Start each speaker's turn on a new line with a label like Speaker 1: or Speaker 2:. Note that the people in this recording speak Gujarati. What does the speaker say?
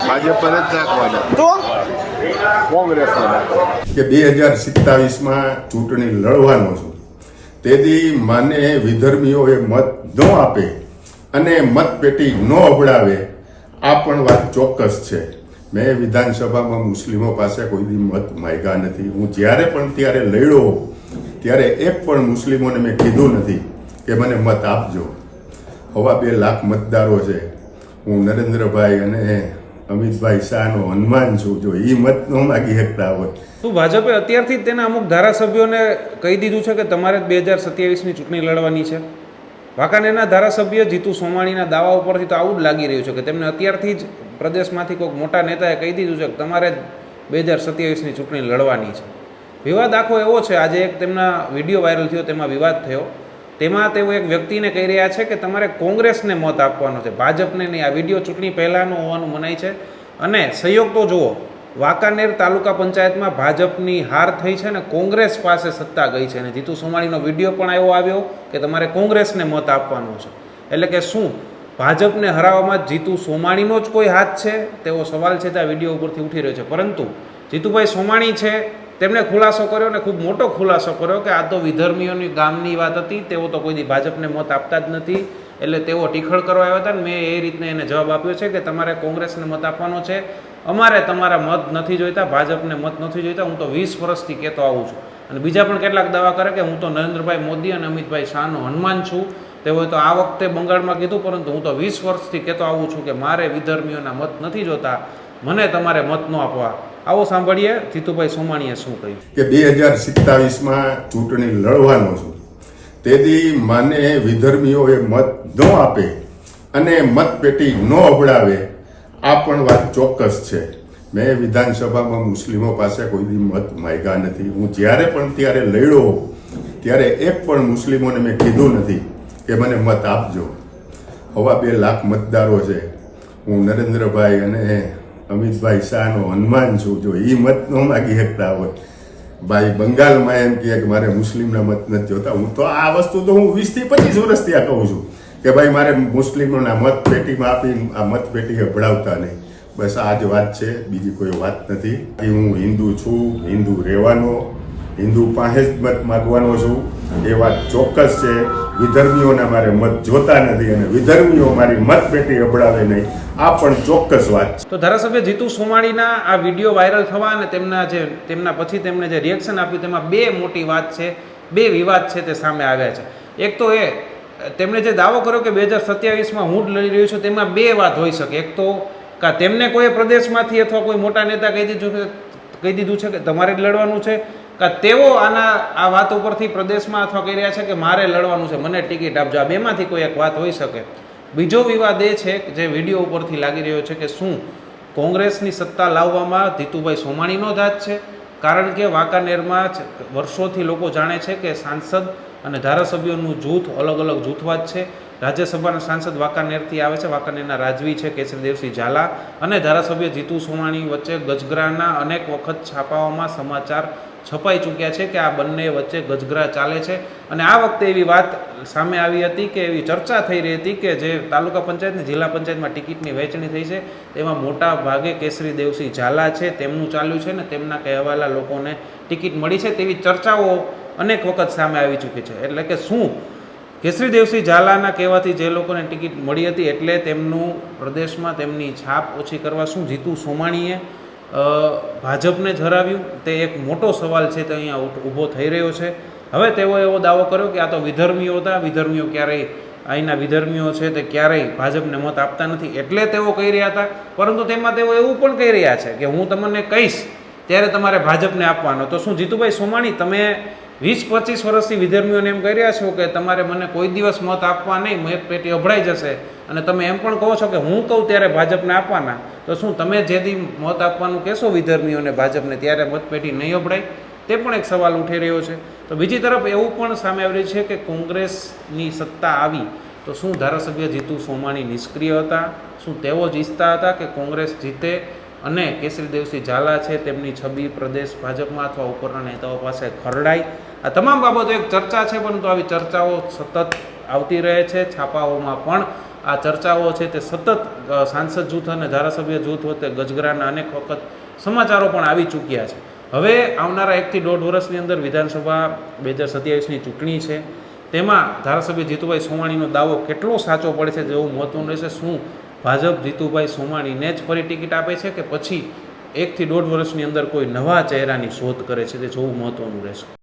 Speaker 1: ભાજપ પર જ નાખવાના
Speaker 2: તો
Speaker 1: કોંગ્રેસ
Speaker 3: કે 2027માં ચૂંટણી લડવાનો છું, તેથી મને વિધર્મીઓએ મત ન આપે અને મતપેટી ન અબડાવે, આ પણ વાત ચોક્કસ છે. મેં વિધાનસભામાં મુસ્લિમો પાસે કોઈ દી મત માંગ્યા નથી. હું જ્યારે પણ ત્યારે લડ્યો ત્યારે એક પણ મુસ્લિમોને મેં કીધું નથી કે મને મત આપજો. 2.5 લાખ મતદારો છે. હું નરેન્દ્રભાઈ અને અમિતભાઈ શાહનો હનુમાન છું. જો એ મત ન માગી શકતા હોત.
Speaker 2: શું ભાજપે અત્યારથી જ તેના અમુક ધારાસભ્યોને કહી દીધું છે કે તમારે 2027ની ચૂંટણી લડવાની છે? વાંકાનેરના ધારાસભ્ય જીતુ સોમાણીના દાવા ઉપરથી તો આવું જ લાગી રહ્યું છે કે તેમને અત્યારથી જ પ્રદેશમાંથી કોઈક મોટા નેતાએ કહી દીધું છે કે તમારે 2027ની ચૂંટણી લડવાની છે. વિવાદ આખો એવો છે, આજે એક તેમના વિડીયો વાયરલ થયો, તેમાં વિવાદ થયો. તેમાં તેઓ એક વ્યક્તિને કહી રહ્યા છે કે તમારે કોંગ્રેસને મત આપવાનો છે, ભાજપને નહીં. આ વિડીયો ચૂંટણી પહેલાંનો હોવાનું મનાય છે. અને સહયોગ તો જુઓ, વાંકાનેર તાલુકા પંચાયતમાં ભાજપની હાર થઈ છે ને કોંગ્રેસ પાસે સત્તા ગઈ છે. અને જીતુ સોમાણીનો વિડીયો પણ આવ્યો કે તમારે કોંગ્રેસને મત આપવાનો છે. એટલે કે શું ભાજપને હરાવવામાં જીતુ સોમાણીનો જ કોઈ હાથ છે તેવો સવાલ છે તે આ વિડીયો ઉપરથી ઉઠી રહ્યો છે. પરંતુ જીતુભાઈ સોમાણી છે, તેમણે ખુલાસો કર્યો ને ખૂબ મોટો ખુલાસો કર્યો કે આ તો વિધર્મીઓની ગામની વાત હતી, તેઓ તો કોઈ દી ભાજપને મત આપતા જ નથી, એટલે તેઓ ટીખળ કરવા આવ્યા હતા. ને મેં એ રીતને એને જવાબ આપ્યો છે કે તમારે કોંગ્રેસને મત આપવાનો છે, અમારે તમારા મત નથી જોઈતા, ભાજપને મત નથી જોઈતા. હું તો 20 વર્ષથી કહેતો આવું છું. અને બીજા પણ કેટલાક દાવા કરે કે હું તો નરેન્દ્રભાઈ મોદી અને અમિતભાઈ શાહનો હનુમાન છું. તેઓએ તો આ વખતે બંગાળમાં કીધું, પરંતુ હું તો 20 વર્ષથી કહેતો આવું છું કે મારે વિધર્મીઓના મત નથી જોતા, મને તમારે મત ન આપવા. આવો સાંભળીએ જીતુભાઈ સોમાણીએ શું કહ્યું.
Speaker 3: કે 2027માં ચૂંટણી લડવાનો છું, તેથી મને વિધર્મીઓએ મત ન આપે અને મતપેટી ન અબડાવે, આ પણ વાત ચોક્કસ છે. મેં વિધાનસભામાં મુસ્લિમો પાસે કોઈ દી મત માંગ્યા નથી. હું જ્યારે પણ ત્યારે લડ્યો ત્યારે એક પણ મુસ્લિમોને મેં કીધું નથી કે મને મત આપજો. 2.5 લાખ મતદારો છે. હું નરેન્દ્રભાઈ અને અમિતભાઈ શાહનો હનુમાન છું. જો એ મત ન માગી શકતા હોત, ભાઈ બંગાળમાં એમ કે મારે મુસ્લિમના મત નથી જોતા, હું તો આ વસ્તુ તો હું 20 થી 25 વર્ષથી આ કહું છું કે ભાઈ મારે મુસ્લિમોના મત પેટીમાં આપી આ મત પેટી ભળાવતા નહીં. બસ આ જ વાત છે, બીજી કોઈ વાત નથી. હું હિન્દુ છું, હિન્દુ રહેવાનો, હિન્દુ પાસે જ મત માગવાનો છું, એ વાત ચોક્કસ છે. વિધર્મીઓના મારે મત જોતા નથી અને વિધર્મીઓ મારી મત પેટી અબડાવે નહીં, આ પણ ચોક્કસ વાત છે.
Speaker 2: તો ધારાસભ્ય જીતુ સોમાણીના આ વિડીયો વાયરલ થવા અને તેમના પછી તેમણે જે રિએક્શન આપ્યું તેમાં બે મોટી વાત છે, બે વિવાદ છે તે સામે આવ્યા છે. એક તો એ તેમણે જે દાવો કર્યો કે 2027માં હું જ લડી રહ્યો છું, તેમાં બે વાત હોઈ શકે. એક તો કે તેમને કોઈ પ્રદેશમાંથી અથવા કોઈ મોટા નેતા કહી દીધું છે કે તમારે જ લડવાનું છે, કે તેઓ આ વાત ઉપરથી પ્રદેશમાં અથવા કહી રહ્યા છે કે મારે લડવાનું છે, મને ટિકિટ આપજો. આ બેમાંથી કોઈ એક વાત હોઈ શકે. બીજો વિવાદ એ છે જે વિડીયો ઉપરથી લાગી રહ્યો છે કે શું કોંગ્રેસની સત્તા લાવવામાં જીતુભાઈ સોમાણીનો જ હાથ છે? કારણ કે વાંકાનેરમાં વર્ષોથી લોકો જાણે છે કે સાંસદ અને ધારાસભ્યોનું જૂથ અલગ અલગ જૂથવાદ છે. રાજ્યસભાના સાંસદ વાંકાનેરથી આવે છે, વાંકાનેરના રાજવી છે કેસરીદેવસિંહ ઝાલા, અને ધારાસભ્ય જીતુ સોમાણી વચ્ચે ગજગરાના અનેક વખત છાપાઓમાં સમાચાર છપાઈ ચૂક્યા છે કે આ બંને વચ્ચે ગજગરા ચાલે છે. અને આ વખતે એવી વાત સામે આવી હતી કે એવી ચર્ચા થઈ રહી હતી કે જે તાલુકા પંચાયતની જિલ્લા પંચાયતમાં ટિકિટની વહેંચણી થઈ છે તેમાં મોટા ભાગે કેસરીદેવસિંહ ઝાલા છે તેમનું ચાલ્યું છે ને તેમના કહેવાયેલા લોકોને ટિકિટ મળી છે, તેવી ચર્ચાઓ અનેક વખત સામે આવી ચૂકી છે. એટલે કે શું કેસરીદેવસિંહ ઝાલાના કહેવાથી જે લોકોને ટિકિટ મળી હતી એટલે તેમનું પ્રદેશમાં તેમની છાપ ઓછી કરવા શું જીતુ સોમાણીએ ભાજપને જ હરાવ્યું? તે એક મોટો સવાલ છે તે અહીંયા ઊભો થઈ રહ્યો છે. હવે તેઓએ એવો દાવો કર્યો કે આ તો વિધર્મીઓ હતા, વિધર્મીઓ ક્યારેય અહીંના વિધર્મીઓ છે તે ક્યારેય ભાજપને મત આપતા નથી એટલે તેઓ કહી રહ્યા હતા. પરંતુ તેમાં તેઓ એવું પણ કહી રહ્યા છે કે હું તમને કહીશ ત્યારે તમારે ભાજપને આપવાનો. તો શું જીતુભાઈ સોમાણી તમે 20-25 વર્ષથી વિધર્મીઓને એમ કહી રહ્યા છો કે તમારે મને કોઈ દિવસ મત આપવા નહીં, મત પેટી અભડાઈ જશે, અને તમે એમ પણ કહો છો કે હું કહું ત્યારે ભાજપને આપવાના, તો શું તમે જે દી મત આપવાનું કહેશો વિધર્મીઓને ભાજપને ત્યારે મતપેટી નહીં અભડાય? તે પણ એક સવાલ ઉઠી રહ્યો છે. તો બીજી તરફ એવું પણ સામે આવી રહ્યું છે કે કોંગ્રેસની સત્તા આવી તો શું ધારાસભ્ય જીતુ સોમાણી નિષ્ક્રિય હતા? શું તેઓ જ ઈચ્છતા હતા કે કોંગ્રેસ જીતે અને કેસરીદેવસિંહ ઝાલા છે તેમની છબી પ્રદેશ ભાજપમાં અથવા ઉપરના નેતાઓ પાસે ખરડાય? આ તમામ બાબતો એક ચર્ચા છે, પરંતુ આવી ચર્ચાઓ સતત આવતી રહે છે, છાપાઓમાં પણ આ ચર્ચાઓ છે તે સતત સાંસદ જૂથ અને ધારાસભ્ય જૂથ વચ્ચે ગજગરાના અનેક વખત સમાચારો પણ આવી ચૂક્યા છે. હવે આવનારા 1 થી 1.5 વર્ષની અંદર વિધાનસભા 2027ની ચૂંટણી છે. તેમાં ધારાસભ્ય જીતુભાઈ સોમાણીનો દાવો કેટલો સાચો પડે છે જેવું મહત્વનું રહેશે. શું ભાજપ જીતુભાઈ સોમાણીને જ ફરી ટિકિટ આપે છે કે પછી 1 થી 1.5 વર્ષની અંદર કોઈ નવા ચહેરાની શોધ કરે છે તે જોવું મહત્વનું રહેશે.